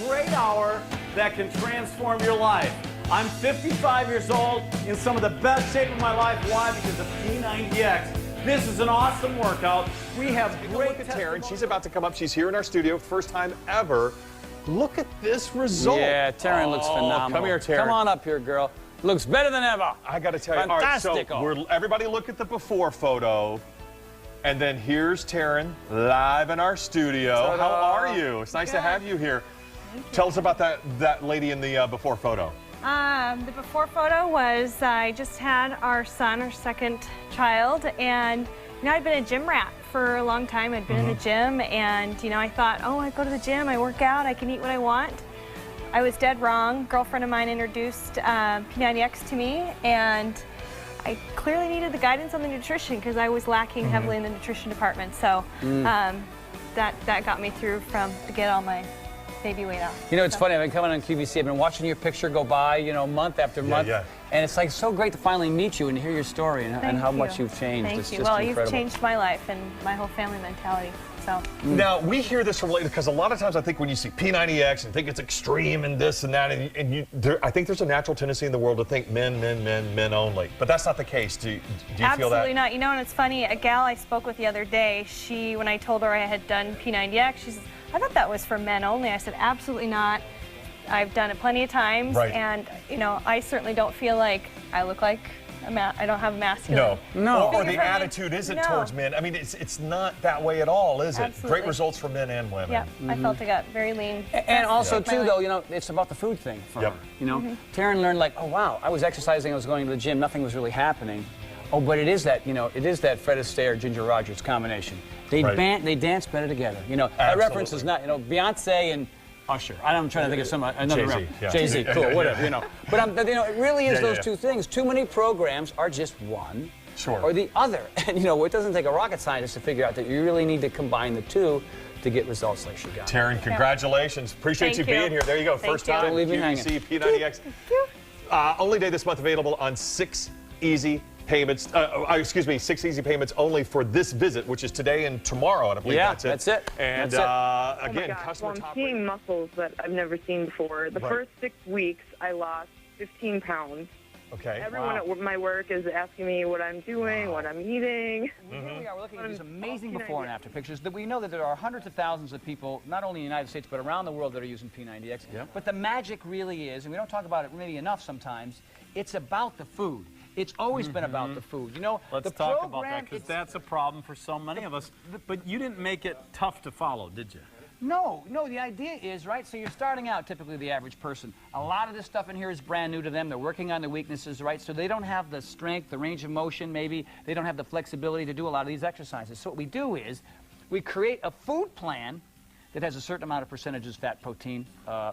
great hour that can transform your life. I'm 55 years old, in some of the best shape of my life. Why? Because of P90X. This is an awesome workout. We have great look at Taryn. She's about to come up. She's here in our studio, first time ever. Look at this result. Yeah, Taryn looks phenomenal. Come here, Taryn. Come on up here, girl. Looks better than ever. I got to tell you. Fantastical. All right, so everybody look at the before photo. And then here's Taryn live in our studio. How are you? It's nice to have you here. Tell us about that lady in the before photo. The before photo was I just had our son, our second child, and you know, I'd been a gym rat for a long time. I'd been in the gym, and you know, I thought, oh, I go to the gym, I work out, I can eat what I want. I was dead wrong. A girlfriend of mine introduced P90X to me, and I clearly needed the guidance on the nutrition because I was lacking heavily in the nutrition department. So that got me through to get all my baby weight out. You know, it's funny, I've been coming on QVC, I've been watching your picture go by, you know, month after month. And it's like so great to finally meet you and hear your story and how much you've changed. Thank you. Just well, incredible. You've changed my life and my whole family mentality. So. Now, we hear this from because a lot of times I think when you see P90X and think it's extreme and this and that, I think there's a natural tendency in the world to think men only. But that's not the case. Do you feel that? Absolutely not. You know, and it's funny, a gal I spoke with the other day, when I told her I had done P90X, she says, I thought that was for men only. I said, absolutely not. I've done it plenty of times, and you know, I certainly don't feel like I look like I don't have a masculine. No. Or the attitude isn't towards men. I mean, it's not that way at all, is it? Absolutely. Great results for men and women. Yeah, I felt I got very lean. And also, too, though, you know, it's about the food thing for her. You know, Taryn learned like, oh, wow, I was exercising, I was going to the gym, nothing was really happening. Oh, but it is that, you know, it is that Fred Astaire, Ginger Rogers combination. They dance better together. You know, that reference is not, you know, Beyonce and Usher. I'm trying to think of another reference. Jay-Z, cool, whatever, you know. But you know, it really is those two things. Too many programs are just one or the other. And you know, it doesn't take a rocket scientist to figure out that you really need to combine the two to get results like she got. Taryn, congratulations. Appreciate you being here. There you go. First time Don't leave me QVC P90X. Only day this month available on 6 easy payments, 6 easy payments only for this visit, which is today and tomorrow, and I believe that's it. And again, customer I'm seeing muscles that I've never seen before. The first 6 weeks, I lost 15 pounds. Okay. Everyone at my work is asking me what I'm doing, what I'm eating. Here we are, we're looking at these amazing before and after pictures that we know that there are hundreds of thousands of people, not only in the United States, but around the world that are using P90X. But the magic really is, and we don't talk about it maybe enough sometimes, it's about the food. It's always been about the food. You know, let's talk about that, because that's a problem for so many of us. But you didn't make it tough to follow, did you? No, the idea is, right, so you're starting out, typically the average person. A lot of this stuff in here is brand new to them. They're working on their weaknesses, right? So they don't have the strength, the range of motion, maybe. They don't have the flexibility to do a lot of these exercises. So what we do is we create a food plan that has a certain amount of percentages, fat, protein,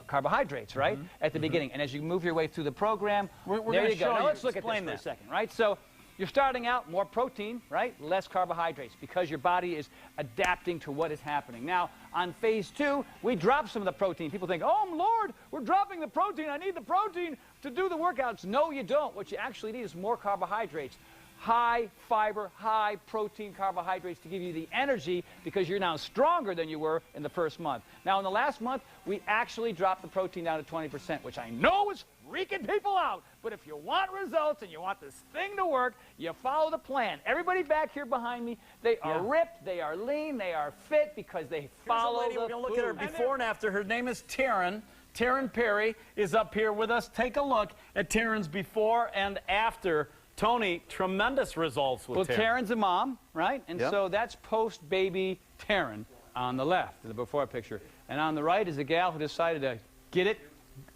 carbohydrates, right, at the beginning. And as you move your way through the program, there you go. Now let's look at this for a second, right? So you're starting out more protein, right, less carbohydrates, because your body is adapting to what is happening. Now, on phase 2, we drop some of the protein. People think, oh, Lord, we're dropping the protein. I need the protein to do the workouts. No, you don't. What you actually need is more carbohydrates. High fiber, high protein carbohydrates to give you the energy, because you're now stronger than you were in the first month. Now, in the last month, we actually dropped the protein down to 20%, which I know is freaking people out. But if you want results and you want this thing to work, you follow the plan. Everybody back here behind me, they are ripped, they are lean, they are fit because they follow the food. We're going to look at her before and after. Her name is Taryn. Taryn Perry is up here with us. Take a look at Taryn's before and after. Tony, tremendous results with Taryn. Well, Taryn's a mom, right? And so that's post-baby Taryn on the left, the before picture. And on the right is a gal who decided to get it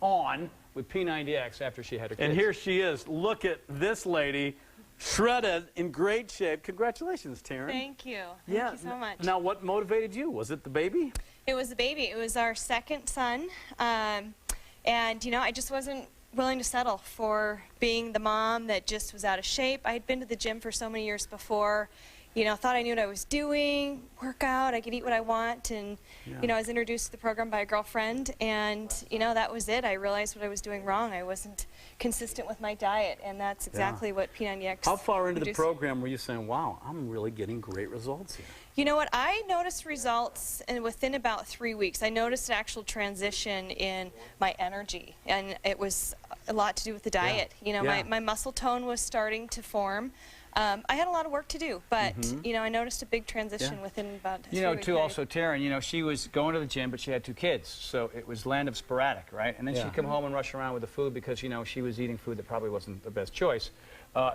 on with P90X after she had her kids. And here she is. Look at this lady, shredded, in great shape. Congratulations, Taryn. Thank you. Thank you so much. Now, what motivated you? Was it the baby? It was the baby. It was our second son. And, you know, I just wasn't willing to settle for being the mom that just was out of shape. I had been to the gym for so many years before, you know, thought I knew what I was doing, work out, I could eat what I want, and, you know, I was introduced to the program by a girlfriend, and, you know, that was it. I realized what I was doing wrong. I wasn't consistent with my diet, and that's exactly what P90X How far into the program were you saying, wow, I'm really getting great results here? You know what? I noticed results within about 3 weeks. I noticed an actual transition in my energy, and it was a lot to do with the diet. You know, my muscle tone was starting to form. I had a lot of work to do, but you know, I noticed a big transition within about 3 weeks. You know, too, also, Taryn, you know, she was going to the gym, but she had 2 kids, so it was land of sporadic, right? And then she'd come home and rush around with the food because, you know, she was eating food that probably wasn't the best choice.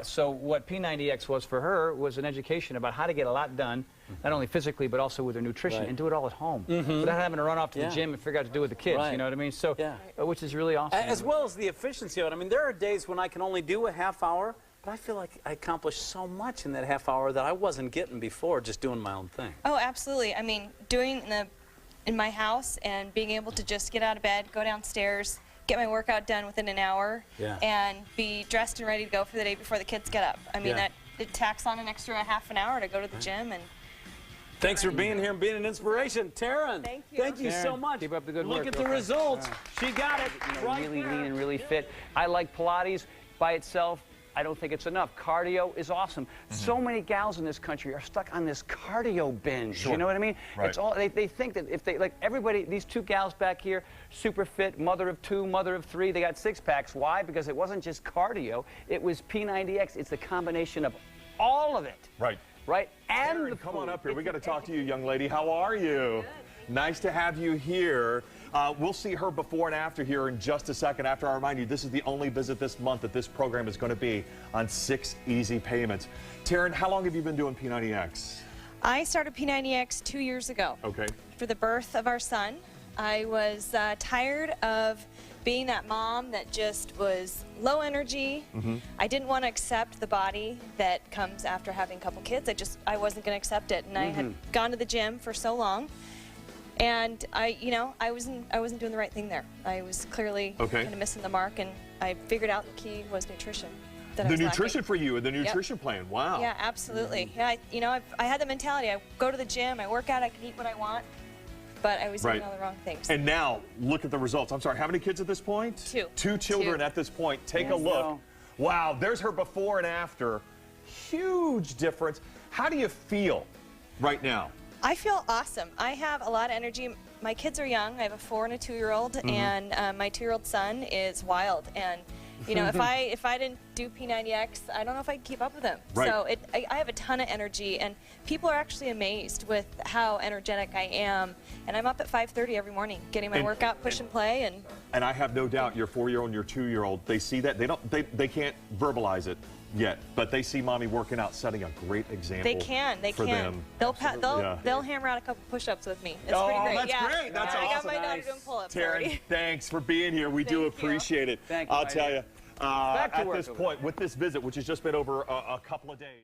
So what P90X was for her was an education about how to get a lot done, not only physically, but also with her nutrition, and do it all at home, without having to run off to the gym and figure out what to do with the kids, you know what I mean? So, which is really awesome. As well as the efficiency of it. I mean, there are days when I can only do a half hour, but I feel like I accomplished so much in that half hour that I wasn't getting before just doing my own thing. Oh, absolutely. I mean, doing in my house and being able to just get out of bed, go downstairs, get my workout done within an hour, and be dressed and ready to go for the day before the kids get up. I mean, it tacks on an extra half an hour to go to the gym. And thanks for being here and being an inspiration. Taryn, thank you. Thank you so much. Keep up the good work. Look at the results. She got it right really there. lean and really fit. I like Pilates by itself. I don't think it's enough. Cardio is awesome. So many gals in this country are stuck on this cardio binge. You know what I mean? It's all they think that if they, like everybody, these 2 gals back here, super fit, mother of 2, mother of 3, they got 6-packs. Why? Because it wasn't just cardio. It was P90X. It's the combination of all of it. Right. Right? And Taryn, come on up here. We got to talk to you, young lady. How are you? Good. Nice to have you here. We'll see her before and after here in just a second. After I remind you, this is the only visit this month that this program is going to be on 6 easy payments. Taryn, how long have you been doing P90X? I started P90X 2 years ago. Okay. For the birth of our son. I was tired of being that mom that just was low energy. I didn't want to accept the body that comes after having a couple kids. I wasn't going to accept it, and I had gone to the gym for so long. And I wasn't doing the right thing there. I was clearly kind of missing the mark, and I figured out the key was nutrition. The nutrition for you, the nutrition plan. Wow. Yeah, absolutely. Yeah, I had the mentality. I go to the gym, I work out, I can eat what I want, but I was doing all the wrong things. And now look at the results. I'm sorry, how many kids at this point? 2. 2 children at this point. Take a look. Wow, there's her before and after. Huge difference. How do you feel right now? I feel awesome. I have a lot of energy. My kids are young. I have a 4- and a 2-year-old, and my 2-year-old son is wild. And you know, if I didn't do P90X, I don't know if I could keep up with him. So I have a ton of energy, and people are actually amazed with how energetic I am. And I'm up at 5:30 every morning, getting my workout, push and play, and I have no doubt your 4-year-old and your 2-year-old, they see that. They can't verbalize it yet, but they see mommy working out, setting a great example. They can. Them. They'll hammer out a couple push-ups with me. It's pretty great. That's great. That's awesome. I got my daughter doing pull-ups. Taryn, thanks for being here. We do appreciate it. Thank you. I'll tell you, at this point, with this visit, which has just been over a couple of days.